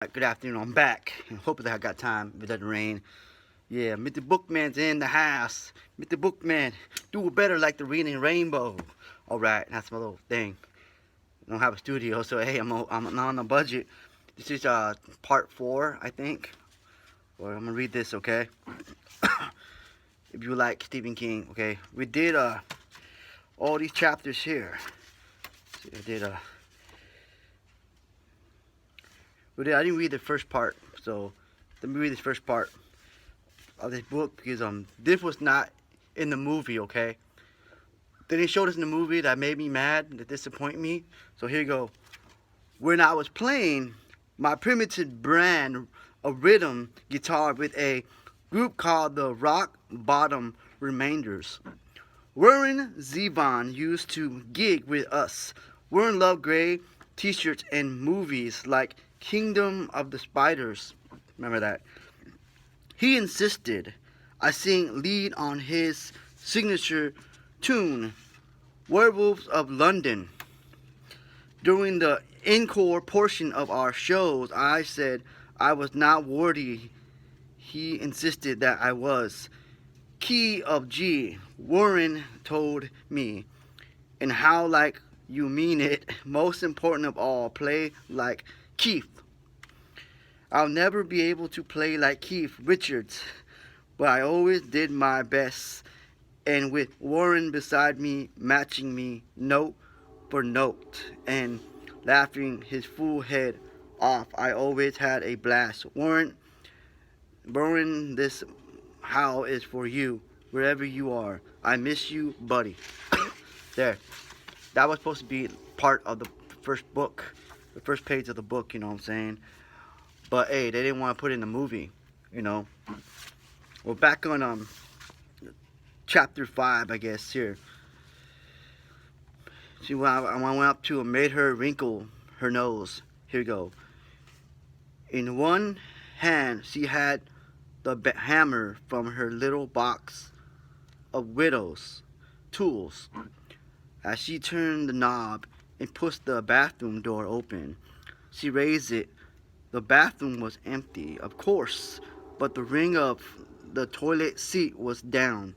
Good afternoon. I'm back. Hopefully, I got time if it doesn't rain. Yeah, Mr. Bookman's in the house. Mr. Bookman, do it better like the reading rainbow. All right, that's my little thing. I don't have a studio, so hey, I'm not on a budget. This is part 4, I think. Or I'm gonna read this, okay? If you like Stephen King, okay? We did all these chapters here. See, I didn't read the first part, so let me read this first part of this book because this was not in the movie, okay? They didn't show this in the movie. That made me mad, that disappointed me. So here you go. When I was playing my primitive brand of rhythm guitar with a group called the Rock Bottom Remainders, Warren Zevon used to gig with us. Warren loved gray t-shirts and movies like Kingdom of the Spiders. Remember that? He insisted I sing lead on his signature tune, Werewolves of London. During the encore portion of our shows, I said I was not worthy. He insisted that I was. Key of G, Warren told me, and how like you mean it. Most important of all, play like Keith. I'll never be able to play like Keith Richards, but I always did my best, and with Warren beside me, matching me note for note, and laughing his full head off, I always had a blast. Warren, this howl is for you, wherever you are. I miss you, buddy. There. That was supposed to be part of the first book, the first page of the book, you know what I'm saying? But hey, they didn't want to put it in the movie, you know. Well, back on chapter 5, I guess, here. See, when I went up to and made her wrinkle her nose. Here we go. In one hand, she had the hammer from her little box of widow's tools. As she turned the knob and pushed the bathroom door open, she raised it. The bathroom was empty, of course, but the ring of the toilet seat was down.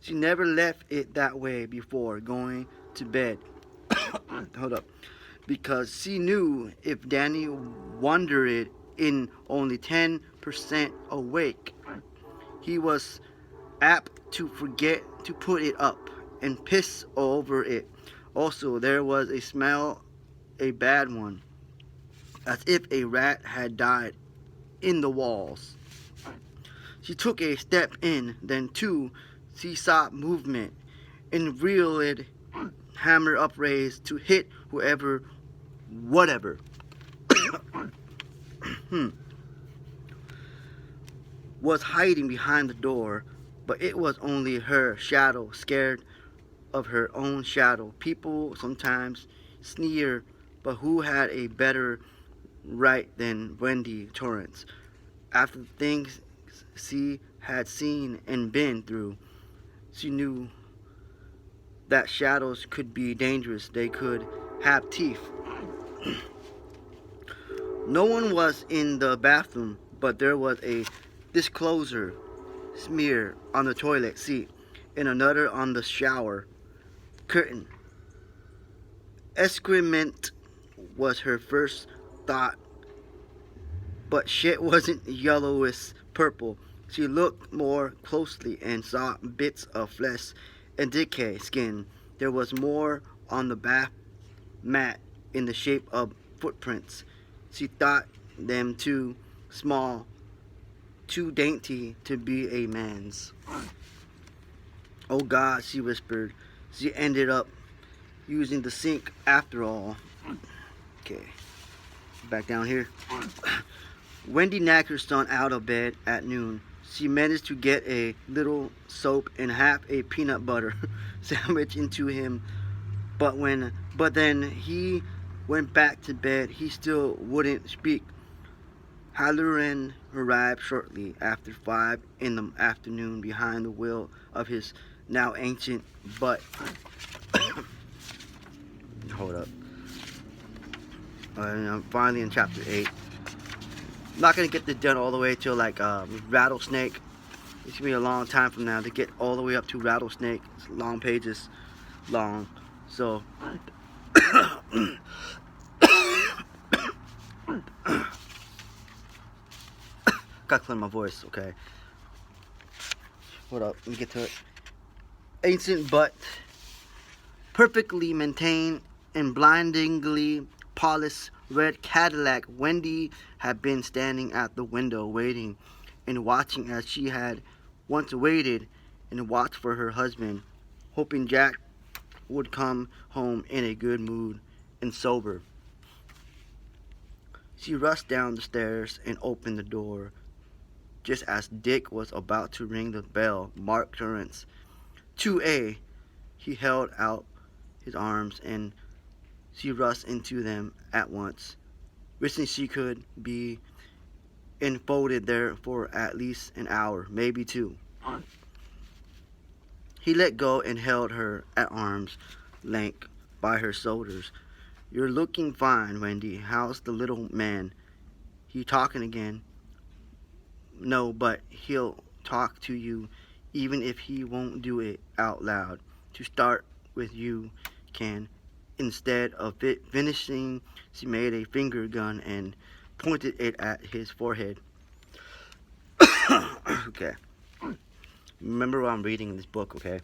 She never left it that way before going to bed. Hold up. Because she knew if Danny wandered in only 10% awake, he was apt to forget to put it up and piss over it. Also, there was a smell, a bad one, as if a rat had died in the walls. She took a step in, then two. She saw movement and reeled, hammer upraised to hit whoever, whatever. Was hiding behind the door, but it was only her shadow, scared of her own shadow. People sometimes sneer, but who had a better right than Wendy Torrance? After the things she had seen and been through, she knew that shadows could be dangerous. They could have teeth. No one was in the bathroom, but there was a disclosure smear on the toilet seat and another on the shower curtain. Excrement was her first thought, but shit wasn't yellowish purple. She looked more closely and saw bits of flesh and decayed skin. There was more on the bath mat in the shape of footprints. She thought them too small, too dainty to be a man's. Oh God, she whispered. She ended up using the sink after all. Okay, back down here. Wendy nagged her son out of bed at noon. She managed to get a little soap and half a peanut butter sandwich into him, but then he went back to bed. He still wouldn't speak. Halloran arrived shortly after 5 in the afternoon behind the wheel of his now ancient butt. Hold up. I'm finally in chapter 8. I'm not gonna get this done all the way till like Rattlesnake. It's gonna be a long time from now to get all the way up to Rattlesnake. It's long pages long. So gotta clear my voice, okay. Hold up, let me get to it. Ancient but perfectly maintained and blindingly polished red Cadillac. Wendy had been standing at the window waiting and watching as she had once waited and watched for her husband, hoping Jack would come home in a good mood and sober. She rushed down the stairs and opened the door. Just as Dick was about to ring the bell, Mark Torrance, 2A, he held out his arms and she rushed into them at once, wishing she could be enfolded there for at least an hour, maybe two. He let go and held her at arm's length by her shoulders. "You're looking fine, Wendy. How's the little man? He talking again?" "No, but he'll talk to you even if he won't do it out loud. To start with, you can." Instead of finishing, she made a finger gun and pointed it at his forehead. Okay. Remember what I'm reading in this book, okay?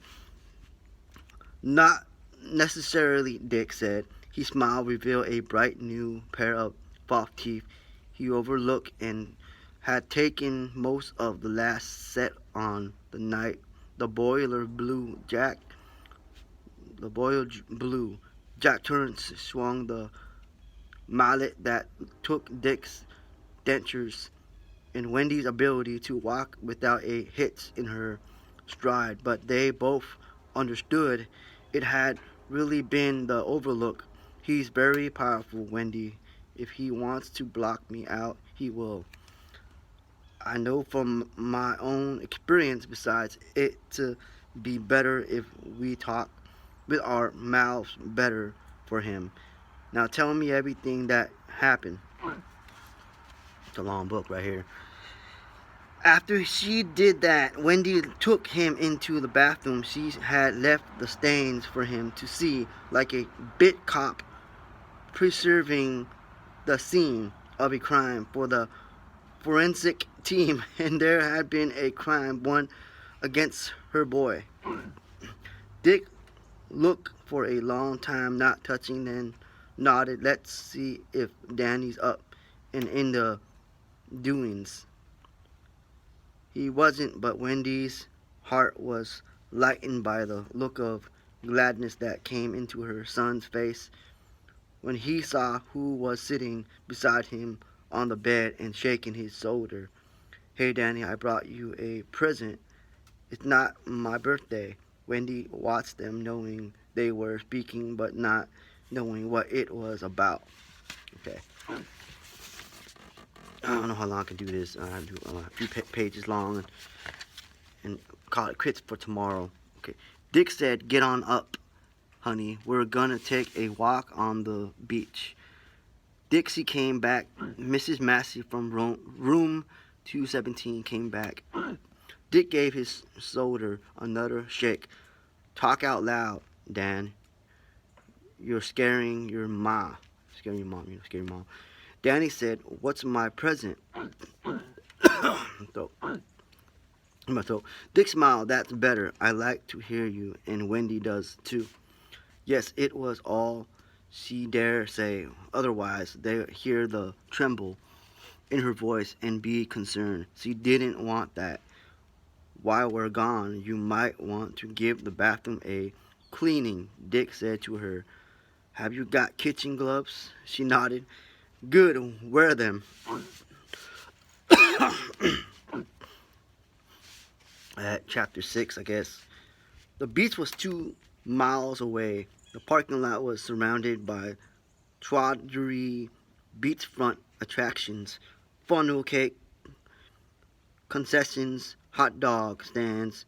"Not necessarily," Dick said. His smile revealed a bright new pair of false teeth he overlooked and had taken most of the last set on the night. The boiler blue. Jack Torrance swung the mallet that took Dick's dentures and Wendy's ability to walk without a hitch in her stride, but they both understood it had really been the overlook. "He's very powerful, Wendy. If he wants to block me out, he will. I know from my own experience. Besides, it'd be better if we talk with our mouths better for him. Now tell me everything that happened." It's a long book right here. After she did that, Wendy took him into the bathroom. She had left the stains for him to see, like a bit cop preserving the scene of a crime for the forensic team, and there had been a crime, one against her boy. Dick looked for a long time, not touching, then nodded. "Let's see if Danny's up and in the doings." He wasn't, but Wendy's heart was lightened by the look of gladness that came into her son's face when he saw who was sitting beside him on the bed and shaking his shoulder. "Hey, Danny, I brought you a present. It's not my birthday." Wendy watched them, knowing they were speaking but not knowing what it was about. Okay. I don't know how long I can do this. I do a few pages long and call it quits for tomorrow. Okay. Dick said, "Get on up, honey. We're gonna take a walk on the beach." Dixie came back. Mrs. Massey from room 217 came back. Dick gave his shoulder another shake. "Talk out loud, Dan. You're scaring your ma." Scaring your mom, scaring your mom. Danny said, "What's my present?" So, Dick smiled. "That's better. I like to hear you, and Wendy does too." Yes, it was all she dare say. Otherwise, they'd hear the tremble in her voice and be concerned. She didn't want that. "While we're gone, you might want to give the bathroom a cleaning," Dick said to her. "Have you got kitchen gloves?" She nodded. "Good, wear them." Chapter 6, I guess. The beach was 2 miles away. The parking lot was surrounded by tawdry beachfront attractions, funnel cake concessions, hot dog stands,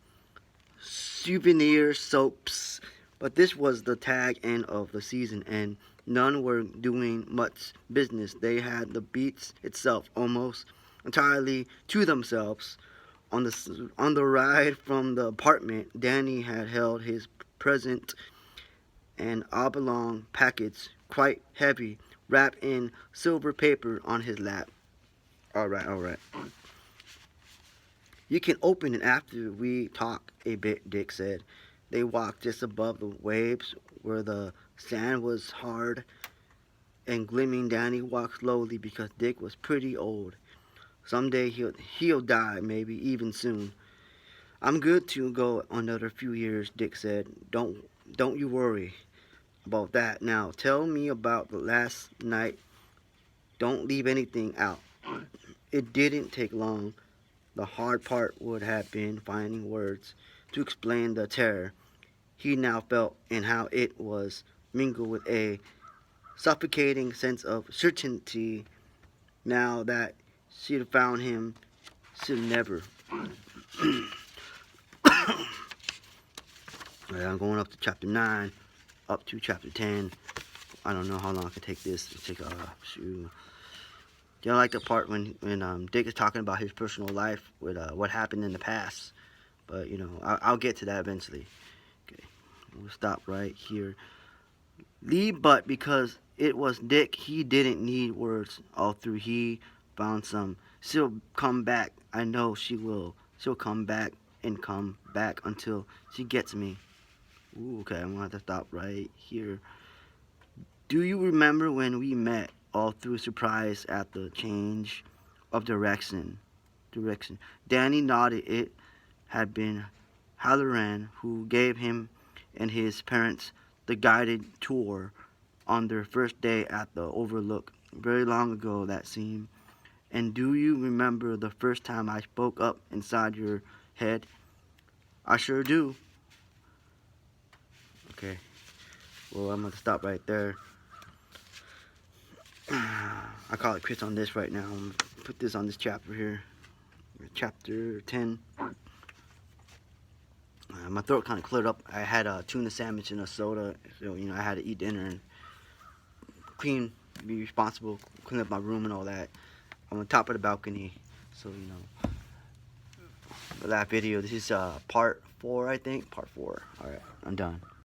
souvenir soaps. But this was the tag end of the season, and None were doing much business. They had the beach itself almost entirely to themselves. On the ride from the apartment, Danny had held his present, an oblong package, quite heavy, wrapped in silver paper, on his lap. All right, all right. You can open it after we talk a bit, Dick said. They walked just above the waves where the sand was hard and gleaming. Danny walked slowly because Dick was pretty old. Someday he'll die, maybe even soon. I'm good to go another few years, Dick said. Don't you worry about that. Now tell me about the last night. Don't leave anything out. It didn't take long. The hard part would have been finding words to explain the terror he now felt and how it was mingled with a suffocating sense of certainty. Now that she'd found him, she'd never. I'm going up to chapter 9, up to chapter 10. I don't know how long I can take this. Shoot. I like the part when Dick is talking about his personal life with what happened in the past. But, I'll get to that eventually. Okay, we'll stop right here. But because it was Dick, he didn't need words all through. He found some. She'll come back. I know she will. She'll come back and come back until she gets me. Ooh, okay, I'm going to have to stop right here. Do you remember when we met, all through surprise at the change of direction? Danny nodded. It had been Halloran who gave him and his parents the guided tour on their first day at the Overlook. Very long ago, that seemed. And do you remember the first time I spoke up inside your head? I sure do. Okay. Well, I'm going to stop right there. I call it quits on this right now. I'm going to put this on this chapter here. Chapter 10. My throat kind of cleared up. I had a tuna sandwich and a soda. So, I had to eat dinner and be responsible, clean up my room and all that. I'm on top of the balcony. So, the last video. This is part 4, I think. Part 4. Alright, I'm done.